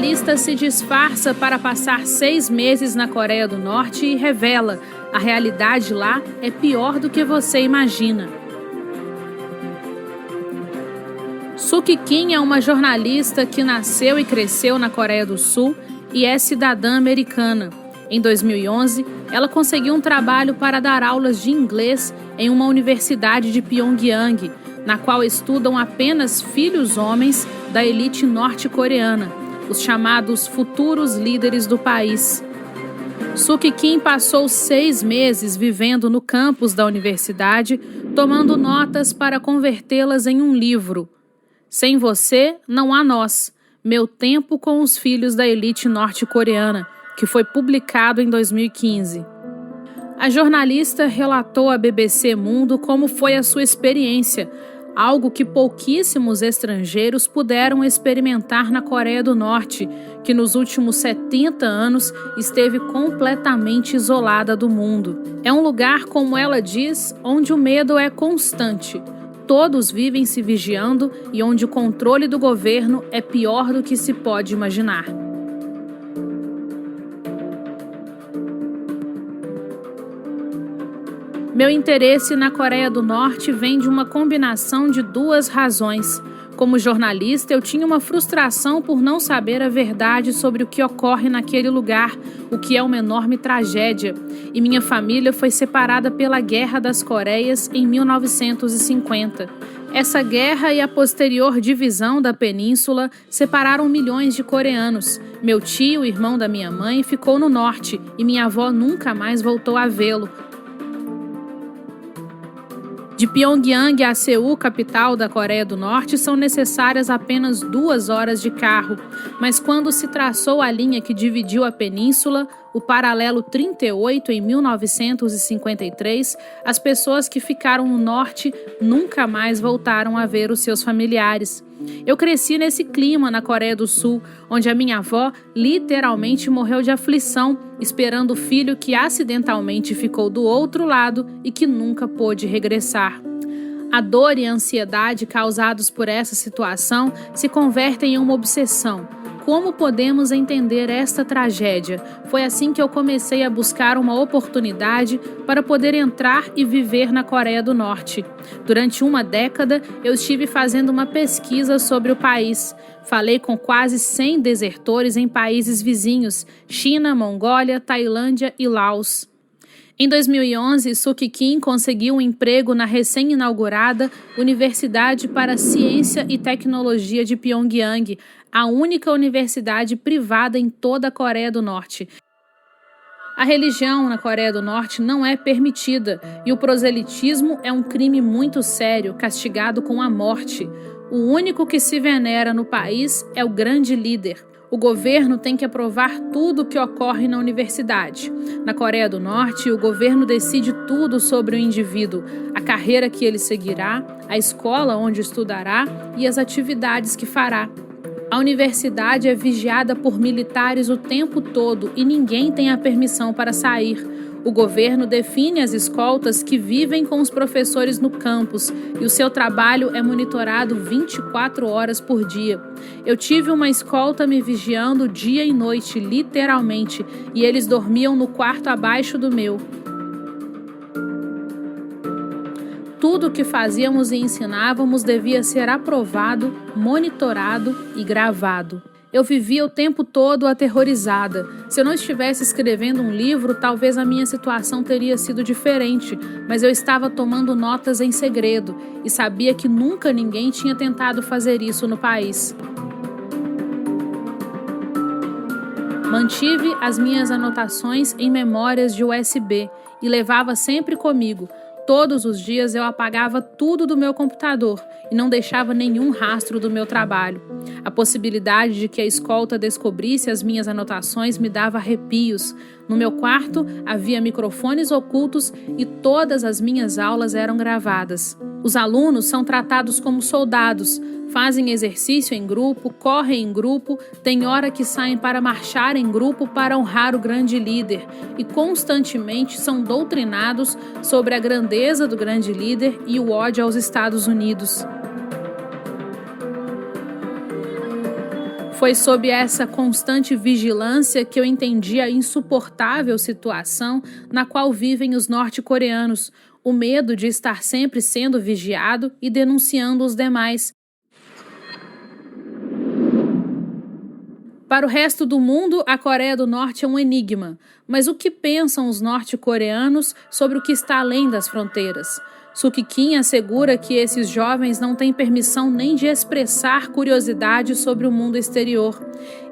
jornalista se disfarça para passar 6 meses na Coreia do Norte e revela: a realidade lá é pior do que você imagina. Suk Kim é uma jornalista que nasceu e cresceu na Coreia do Sul e é cidadã americana. Em 2011, ela conseguiu um trabalho para dar aulas de inglês em uma universidade de Pyongyang, na qual estudam apenas filhos homens da elite norte-coreana, os chamados futuros líderes do país. Suk Kim passou 6 meses vivendo no campus da universidade, tomando notas para convertê-las em um livro. Sem você, não há nós. Meu tempo com os filhos da elite norte-coreana, que foi publicado em 2015. A jornalista relatou à BBC Mundo como foi a sua experiência, algo que pouquíssimos estrangeiros puderam experimentar na Coreia do Norte, que nos últimos 70 anos esteve completamente isolada do mundo. É um lugar, como ela diz, onde o medo é constante. Todos vivem se vigiando e onde o controle do governo é pior do que se pode imaginar. Meu interesse na Coreia do Norte vem de uma combinação de 2 razões. Como jornalista, eu tinha uma frustração por não saber a verdade sobre o que ocorre naquele lugar, o que é uma enorme tragédia. E minha família foi separada pela Guerra das Coreias em 1950. Essa guerra e a posterior divisão da península separaram milhões de coreanos. Meu tio, irmão da minha mãe, ficou no norte e minha avó nunca mais voltou a vê-lo. De Pyongyang a Seul, capital da Coreia do Norte, são necessárias apenas 2 horas de carro. Mas quando se traçou a linha que dividiu a península, o paralelo 38 em 1953, as pessoas que ficaram no norte nunca mais voltaram a ver os seus familiares. Eu cresci nesse clima na Coreia do Sul, onde a minha avó literalmente morreu de aflição, esperando o filho que acidentalmente ficou do outro lado e que nunca pôde regressar. A dor e a ansiedade causados por essa situação se convertem em uma obsessão. Como podemos entender esta tragédia? Foi assim que eu comecei a buscar uma oportunidade para poder entrar e viver na Coreia do Norte. Durante uma década, eu estive fazendo uma pesquisa sobre o país. Falei com quase 100 desertores em países vizinhos: China, Mongólia, Tailândia e Laos. Em 2011, Suk Kim conseguiu um emprego na recém-inaugurada Universidade para Ciência e Tecnologia de Pyongyang, a única universidade privada em toda a Coreia do Norte. A religião na Coreia do Norte não é permitida e o proselitismo é um crime muito sério, castigado com a morte. O único que se venera no país é o grande líder. O governo tem que aprovar tudo o que ocorre na universidade. Na Coreia do Norte, o governo decide tudo sobre o indivíduo, a carreira que ele seguirá, a escola onde estudará e as atividades que fará. A universidade é vigiada por militares o tempo todo e ninguém tem a permissão para sair. O governo define as escoltas que vivem com os professores no campus e o seu trabalho é monitorado 24 horas por dia. Eu tive uma escolta me vigiando dia e noite, literalmente, e eles dormiam no quarto abaixo do meu. Tudo o que fazíamos e ensinávamos devia ser aprovado, monitorado e gravado. Eu vivia o tempo todo aterrorizada. Se eu não estivesse escrevendo um livro, talvez a minha situação teria sido diferente, mas eu estava tomando notas em segredo e sabia que nunca ninguém tinha tentado fazer isso no país. Mantive as minhas anotações em memórias de USB e levava sempre comigo. Todos os dias eu apagava tudo do meu computador e não deixava nenhum rastro do meu trabalho. A possibilidade de que a escolta descobrisse as minhas anotações me dava arrepios. No meu quarto havia microfones ocultos e todas as minhas aulas eram gravadas. Os alunos são tratados como soldados, fazem exercício em grupo, correm em grupo, tem hora que saem para marchar em grupo para honrar o grande líder e constantemente são doutrinados sobre a grandeza do grande líder e o ódio aos Estados Unidos. Foi sob essa constante vigilância que eu entendi a insuportável situação na qual vivem os norte-coreanos, o medo de estar sempre sendo vigiado e denunciando os demais. Para o resto do mundo, a Coreia do Norte é um enigma. Mas o que pensam os norte-coreanos sobre o que está além das fronteiras? Suk Kim assegura que esses jovens não têm permissão nem de expressar curiosidade sobre o mundo exterior.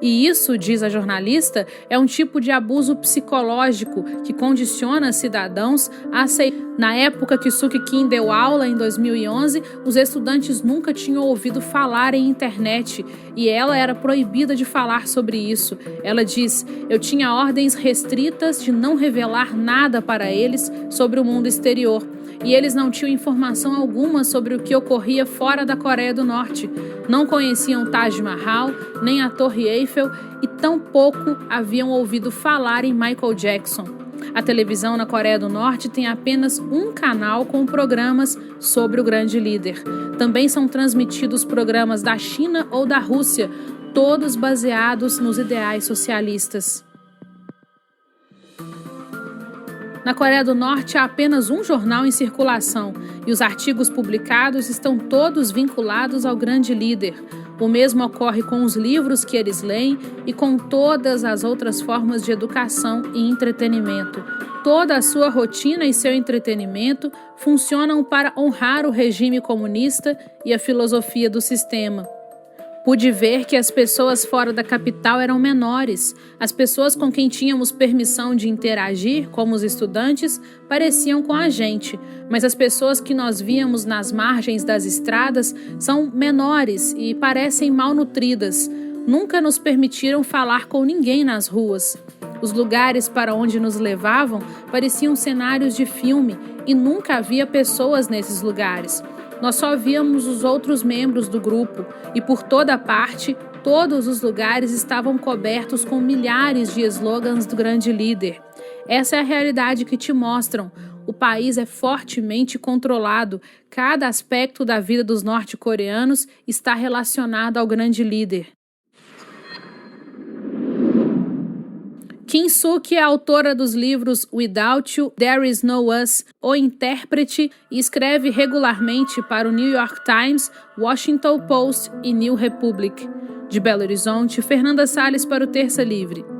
E isso, diz a jornalista, é um tipo de abuso psicológico que condiciona cidadãos a aceitar. Na época que Suk Kim deu aula, em 2011, os estudantes nunca tinham ouvido falar em internet e ela era proibida de falar sobre isso. Ela diz: eu tinha ordens restritas de não revelar nada para eles sobre o mundo exterior. E eles não tinham informação alguma sobre o que ocorria fora da Coreia do Norte. Não conheciam Taj Mahal, nem a Torre Eiffel e tampouco haviam ouvido falar em Michael Jackson. A televisão na Coreia do Norte tem apenas um canal com programas sobre o grande líder. Também são transmitidos programas da China ou da Rússia, todos baseados nos ideais socialistas. Na Coreia do Norte há apenas um jornal em circulação e os artigos publicados estão todos vinculados ao grande líder. O mesmo ocorre com os livros que eles leem e com todas as outras formas de educação e entretenimento. Toda a sua rotina e seu entretenimento funcionam para honrar o regime comunista e a filosofia do sistema. Pude ver que as pessoas fora da capital eram menores. As pessoas com quem tínhamos permissão de interagir, como os estudantes, pareciam com a gente, mas as pessoas que nós víamos nas margens das estradas são menores e parecem malnutridas. Nunca nos permitiram falar com ninguém nas ruas. Os lugares para onde nos levavam pareciam cenários de filme e nunca havia pessoas nesses lugares. Nós só víamos os outros membros do grupo e por toda parte, todos os lugares estavam cobertos com milhares de slogans do grande líder. Essa é a realidade que te mostram. O país é fortemente controlado. Cada aspecto da vida dos norte-coreanos está relacionado ao grande líder. Kim Suk é autora dos livros Without You, There Is No Us, O Intérprete, e escreve regularmente para o New York Times, Washington Post e New Republic. De Belo Horizonte, Fernanda Salles para o Terça Livre.